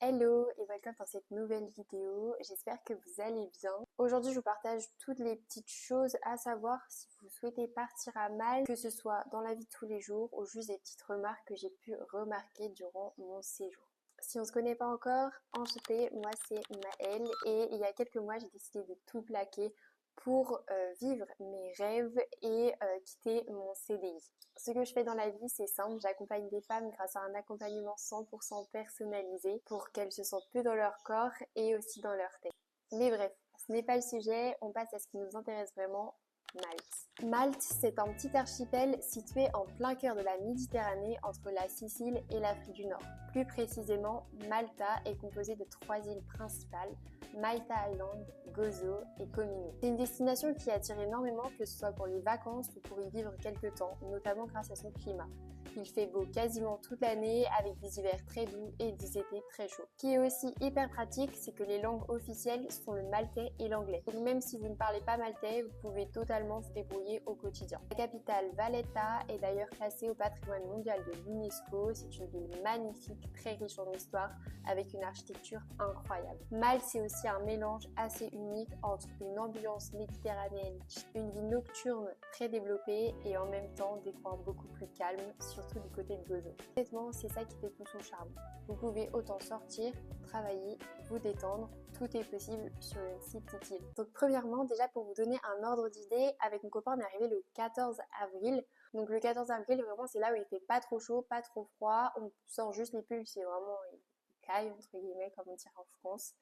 Hello et welcome dans cette nouvelle vidéo, j'espère que vous allez bien. Aujourd'hui je vous partage toutes les petites choses à savoir si vous souhaitez partir à Malte, que ce soit dans la vie de tous les jours ou juste des petites remarques que j'ai pu remarquer durant mon séjour. Si on se connaît pas encore, enchantée, moi c'est Maëlle et il y a quelques mois j'ai décidé de tout plaquer pour vivre mes rêves et quitter mon CDI. Ce que je fais dans la vie, c'est simple, j'accompagne des femmes grâce à un accompagnement 100% personnalisé pour qu'elles se sentent plus dans leur corps et aussi dans leur tête. Mais bref, ce n'est pas le sujet, on passe à ce qui nous intéresse vraiment, Malte. Malte, c'est un petit archipel situé en plein cœur de la Méditerranée entre la Sicile et l'Afrique du Nord. Plus précisément, Malta est composée de 3 îles principales, Malta Island, Gozo et Comino. C'est une destination qui attire énormément, que ce soit pour les vacances ou pour y vivre quelques temps, notamment grâce à son climat. Il fait beau quasiment toute l'année avec des hivers très doux et des étés très chauds. Ce qui est aussi hyper pratique, c'est que les langues officielles sont le maltais et l'anglais. Donc même si vous ne parlez pas maltais, vous pouvez totalement vous débrouiller au quotidien. La capitale Valletta est d'ailleurs classée au patrimoine mondial de l'UNESCO. C'est une ville magnifique, très riche en histoire, avec une architecture incroyable. Malte, c'est aussi un mélange assez unique entre une ambiance méditerranéenne, une vie nocturne très développée et en même temps des coins beaucoup plus calmes, surtout du côté de Gozo. Honnêtement, c'est ça qui fait tout son charme. Vous pouvez autant sortir, travailler, vous détendre, tout est possible sur une si petite île. Donc premièrement, déjà pour vous donner un ordre d'idée, avec mon copain on est arrivé le 14 avril. Donc le 14 avril, vraiment c'est là où il fait pas trop chaud, pas trop froid, on sort juste les pulls, c'est vraiment il caille entre guillemets comme on dit en France.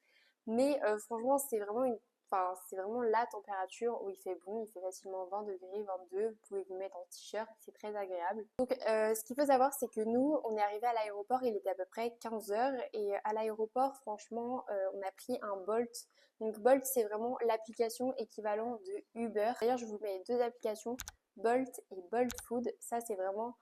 Mais franchement c'est vraiment c'est vraiment la température où il fait bon, il fait facilement 20 degrés, 22, vous pouvez vous mettre en t-shirt, c'est très agréable. Donc ce qu'il faut savoir, c'est que nous, on est arrivé à l'aéroport, il était à peu près 15 heures et à l'aéroport, franchement, on a pris un Bolt. Donc Bolt, c'est vraiment l'application équivalent de Uber. D'ailleurs, je vous mets deux applications, Bolt et Bolt Food. Ça, c'est vraiment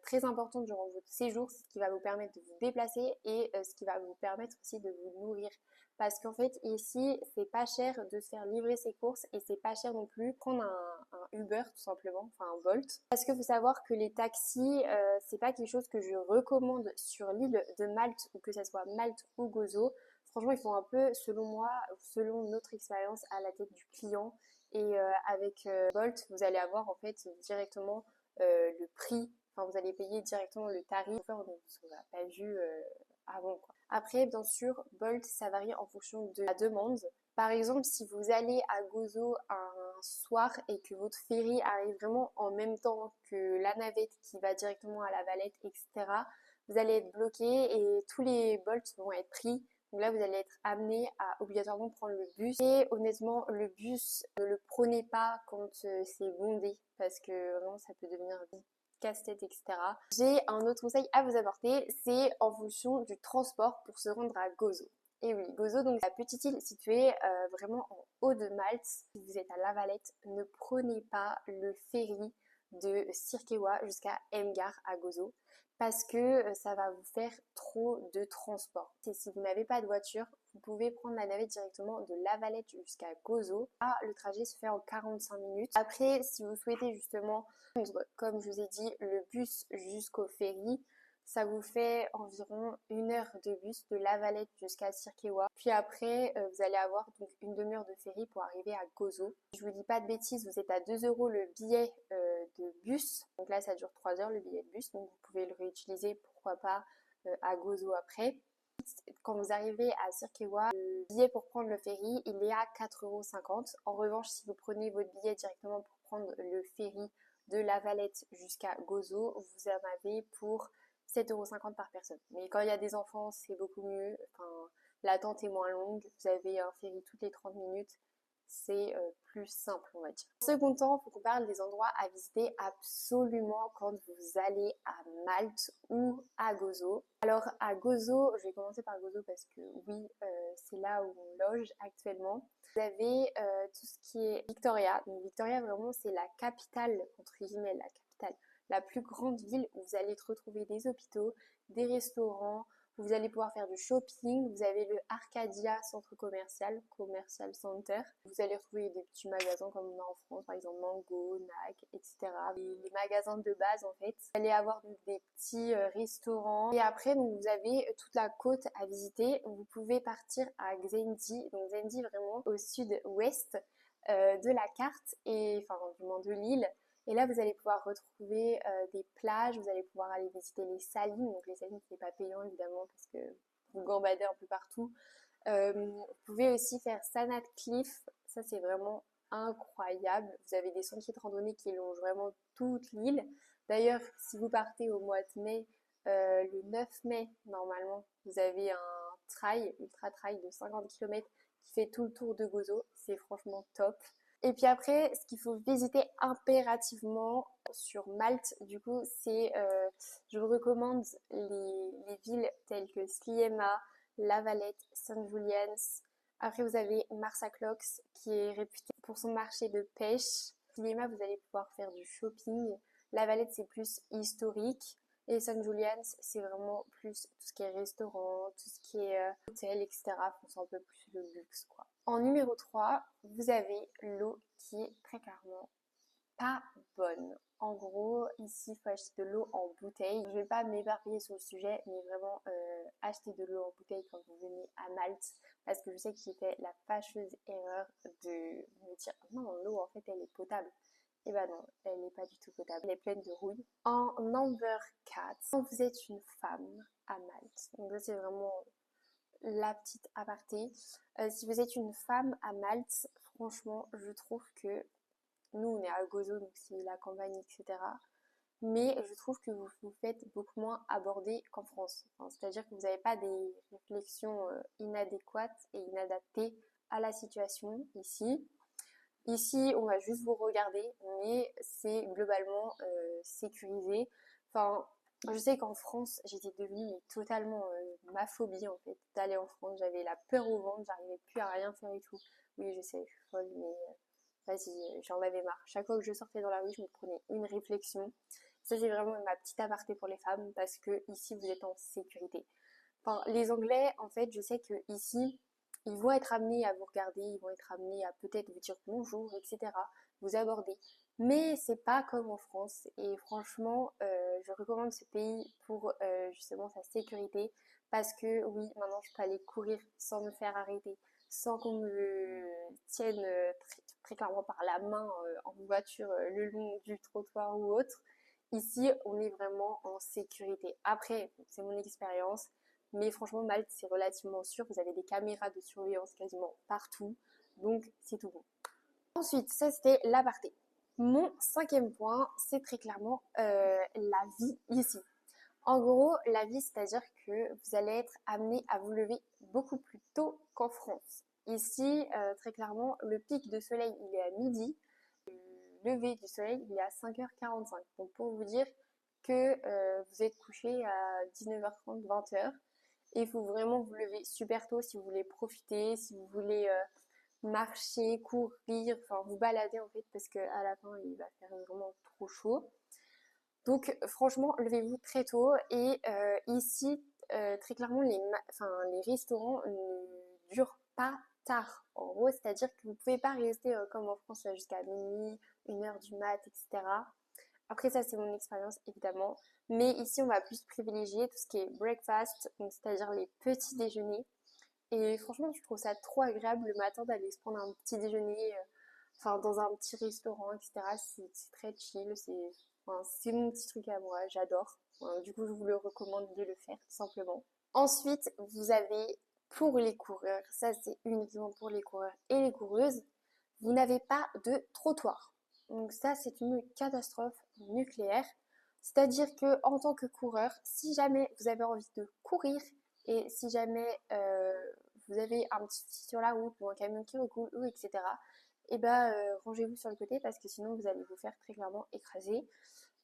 très important durant votre séjour, ce qui va vous permettre de vous déplacer et ce qui va vous permettre aussi de vous nourrir. Parce qu'en fait ici c'est pas cher de se faire livrer ses courses et c'est pas cher non plus prendre un Uber tout simplement, enfin un Bolt. Parce qu'il faut savoir que les taxis c'est pas quelque chose que je recommande sur l'île de Malte ou que ça soit Malte ou Gozo. Franchement ils font un peu selon moi, selon notre expérience à la tête du client et avec Bolt vous allez avoir en fait directement le prix. Enfin, vous allez payer directement le tarif. On ne l'a pas vu avant, quoi. Après, bien sûr, Bolt, ça varie en fonction de la demande. Par exemple, si vous allez à Gozo un soir et que votre ferry arrive vraiment en même temps que la navette qui va directement à la Valette, etc., vous allez être bloqué et tous les Bolts vont être pris. Donc là, vous allez être amené à obligatoirement prendre le bus. Et honnêtement, le bus, ne le prenez pas quand c'est bondé parce que vraiment, ça peut devenir vite casse-tête, etc. J'ai un autre conseil à vous apporter, c'est en fonction du transport pour se rendre à Gozo. Et oui, Gozo, donc la petite île située vraiment en haut de Malte. Si vous êtes à La Valette, ne prenez pas le ferry de Sirkewa jusqu'à Mgar à Gozo parce que ça va vous faire trop de transport. Et si vous n'avez pas de voiture, vous pouvez prendre la navette directement de La Valette jusqu'à Gozo. Là, le trajet se fait en 45 minutes. Après, si vous souhaitez justement prendre, comme je vous ai dit, le bus jusqu'au ferry, ça vous fait environ 1 heure de bus de La Valette jusqu'à Sirkewa. Puis après, vous allez avoir donc une demi-heure de ferry pour arriver à Gozo. Si je vous dis pas de bêtises, vous êtes à 2 euros le billet de bus. Donc là, ça dure 3 heures le billet de bus. Donc vous pouvez le réutiliser, pourquoi pas, à Gozo après. Quand vous arrivez à Sirkewa, le billet pour prendre le ferry, il est à 4,50 €. En revanche, si vous prenez votre billet directement pour prendre le ferry de La Valette jusqu'à Gozo, vous en avez pour 7,50 € par personne. Mais quand il y a des enfants, c'est beaucoup mieux. Enfin, l'attente est moins longue. Vous avez un ferry toutes les 30 minutes. C'est plus simple, on va dire. En second temps, il faut qu'on parle des endroits à visiter absolument quand vous allez à Malte ou à Gozo. Alors à Gozo, je vais commencer par Gozo parce que oui, c'est là où on loge actuellement. Vous avez tout ce qui est Victoria. Donc Victoria, vraiment, c'est la capitale, entre guillemets, la capitale, la plus grande ville où vous allez retrouver des hôpitaux, des restaurants, Vous allez pouvoir faire du shopping. Vous avez le Arcadia Centre Commercial Center. Vous allez retrouver des petits magasins comme on a en France, par exemple Mango, Nike, etc. Les magasins de base en fait. Vous allez avoir donc des petits restaurants. Et après, donc, vous avez toute la côte à visiter. Vous pouvez partir à Xendi. Donc Xendi vraiment au sud-ouest de la carte, et enfin du moins de l'île. Et là, vous allez pouvoir retrouver des plages, vous allez pouvoir aller visiter les salines. Donc les salines, c'est pas payant évidemment parce que vous gambadez un peu partout. Vous pouvez aussi faire Sanat Cliff, ça c'est vraiment incroyable. Vous avez des sentiers de randonnée qui longent vraiment toute l'île. D'ailleurs, si vous partez au mois de mai, le 9 mai, normalement, vous avez un trail, ultra trail de 50 km qui fait tout le tour de Gozo. C'est franchement top. Et puis après, ce qu'il faut visiter impérativement sur Malte, du coup, c'est, je vous recommande les villes telles que Sliema, La Valette, St. Julian's. Après, vous avez Marsakloks qui est réputé pour son marché de pêche. Sliema, vous allez pouvoir faire du shopping. La Valette, c'est plus historique. Et St. Julian's, c'est vraiment plus tout ce qui est restaurant, tout ce qui est hôtel, etc. C'est un peu plus le luxe, quoi. En numéro 3, vous avez l'eau qui est très clairement pas bonne. En gros, ici, il faut acheter de l'eau en bouteille. Je ne vais pas m'éparpiller sur le sujet, mais vraiment, acheter de l'eau en bouteille quand vous venez à Malte. Parce que je sais que j'ai fait la fâcheuse erreur de me dire non, l'eau en fait, elle est potable. Et bah non, elle n'est pas du tout potable. Elle est pleine de rouille. En number 4, quand vous êtes une femme à Malte, donc ça c'est vraiment la petite aparté. Si vous êtes une femme à Malte, franchement, je trouve que nous, on est à Gozo, donc c'est la campagne, etc. Mais je trouve que vous vous faites beaucoup moins aborder qu'en France. Enfin, c'est-à-dire que vous n'avez pas des réflexions inadéquates et inadaptées à la situation ici. Ici, on va juste vous regarder, mais c'est globalement sécurisé. Enfin, je sais qu'en France, j'étais devenue totalement ma phobie en fait d'aller en France. J'avais la peur au ventre, j'arrivais plus à rien faire et tout. Oui, je sais, je suis folle, mais vas-y, j'en avais marre. Chaque fois que je sortais dans la rue, je me prenais une réflexion. Ça, c'est vraiment ma petite aparté pour les femmes parce que ici, vous êtes en sécurité. Enfin, les Anglais, en fait, je sais que ici, ils vont être amenés à vous regarder, ils vont être amenés à peut-être vous dire bonjour, etc., vous aborder. Mais c'est pas comme en France. Et franchement, je recommande ce pays pour justement sa sécurité. Parce que oui, maintenant je peux aller courir sans me faire arrêter, sans qu'on me tienne très clairement par la main en voiture le long du trottoir ou autre. Ici, on est vraiment en sécurité. Après, c'est mon expérience. Mais franchement, Malte, c'est relativement sûr. Vous avez des caméras de surveillance quasiment partout. Donc, c'est tout bon. Ensuite, ça, c'était l'aparté. Mon cinquième point, c'est très clairement la vie ici. En gros, la vie, c'est-à-dire que vous allez être amené à vous lever beaucoup plus tôt qu'en France. Ici, très clairement, le pic de soleil, il est à midi. Le lever du soleil, il est à 5h45. Donc, pour vous dire que vous êtes couché à 19h30, 20h. Et il faut vraiment vous lever super tôt si vous voulez profiter, si vous voulez marcher, courir, enfin vous balader en fait parce qu'à la fin il va faire vraiment trop chaud. Donc franchement, levez-vous très tôt et ici, très clairement, les restaurants ne durent pas tard. En gros, c'est-à-dire que vous pouvez pas rester comme en France jusqu'à minuit, 1h du mat, etc. Après ça c'est mon expérience évidemment, mais ici on va plus privilégier tout ce qui est breakfast, donc c'est-à-dire les petits déjeuners. Et franchement je trouve ça trop agréable le matin d'aller se prendre un petit déjeuner, enfin dans un petit restaurant, etc. C'est très chill, c'est mon petit truc à moi, j'adore. Du coup je vous le recommande de le faire tout simplement. Ensuite vous avez pour les coureurs, ça c'est uniquement pour les coureurs et les coureuses, vous n'avez pas de trottoir. Donc ça, c'est une catastrophe nucléaire. C'est-à-dire que en tant que coureur, si jamais vous avez envie de courir et si jamais vous avez un petit souci sur la route ou un camion qui recoule ou etc., et ben rangez-vous sur le côté parce que sinon vous allez vous faire très clairement écraser.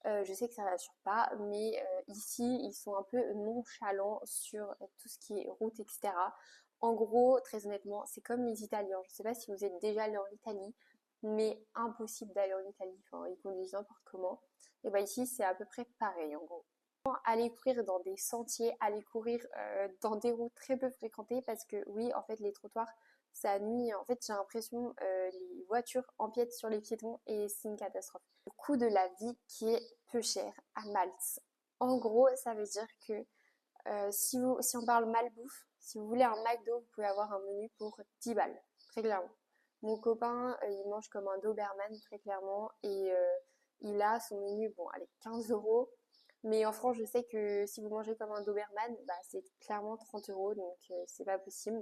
Je sais que ça ne rassure pas, mais ici ils sont un peu nonchalants sur tout ce qui est route, etc. En gros, très honnêtement, c'est comme les Italiens. Je ne sais pas si vous êtes déjà allé en Italie, mais impossible d'aller en Italie. Enfin, ils conduisent n'importe comment. Et bah ici, c'est à peu près pareil en gros. aller courir dans des sentiers, aller courir dans des routes très peu fréquentées parce que oui, en fait, les trottoirs, ça nuit. En fait, j'ai l'impression les voitures empiètent sur les piétons et c'est une catastrophe. Le coût de la vie qui est peu cher à Malte. En gros, ça veut dire que si on parle malbouffe, si vous voulez un McDo, vous pouvez avoir un menu pour 10 balles, très clairement. Mon copain, il mange comme un Doberman, très clairement, et il a son menu, bon, allez, 15 euros. Mais en France, je sais que si vous mangez comme un Doberman, bah, c'est clairement 30 euros, donc c'est pas possible.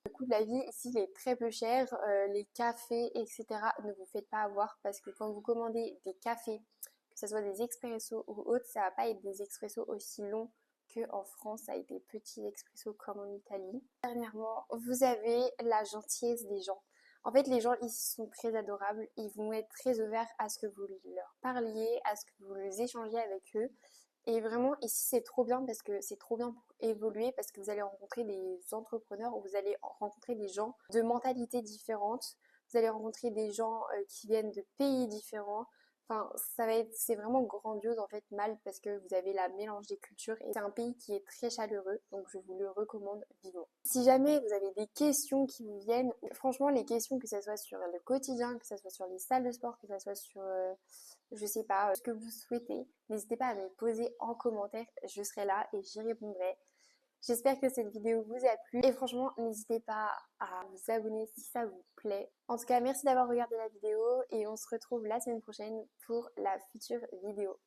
Le coût de la vie ici, il est très peu cher. Les cafés, etc., ne vous faites pas avoir parce que quand vous commandez des cafés, que ce soit des expressos ou autres, ça va pas être des expressos aussi longs qu'en France, ça a été petits expressos comme en Italie. Dernièrement, vous avez la gentillesse des gens. En fait, les gens ici sont très adorables. Ils vont être très ouverts à ce que vous leur parliez, à ce que vous échangiez avec eux. Et vraiment, ici, c'est trop bien parce que c'est trop bien pour évoluer parce que vous allez rencontrer des entrepreneurs ou vous allez rencontrer des gens de mentalités différentes. Vous allez rencontrer des gens qui viennent de pays différents. Enfin, c'est vraiment grandiose en fait, Malte, parce que vous avez la mélange des cultures et c'est un pays qui est très chaleureux, donc je vous le recommande vivement. Si jamais vous avez des questions qui vous viennent, franchement, les questions, que ce soit sur le quotidien, que ce soit sur les salles de sport, que ce soit sur, je sais pas, ce que vous souhaitez, n'hésitez pas à me poser en commentaire, je serai là et j'y répondrai. J'espère que cette vidéo vous a plu et franchement n'hésitez pas à vous abonner si ça vous plaît. En tout cas merci d'avoir regardé la vidéo et on se retrouve la semaine prochaine pour la future vidéo.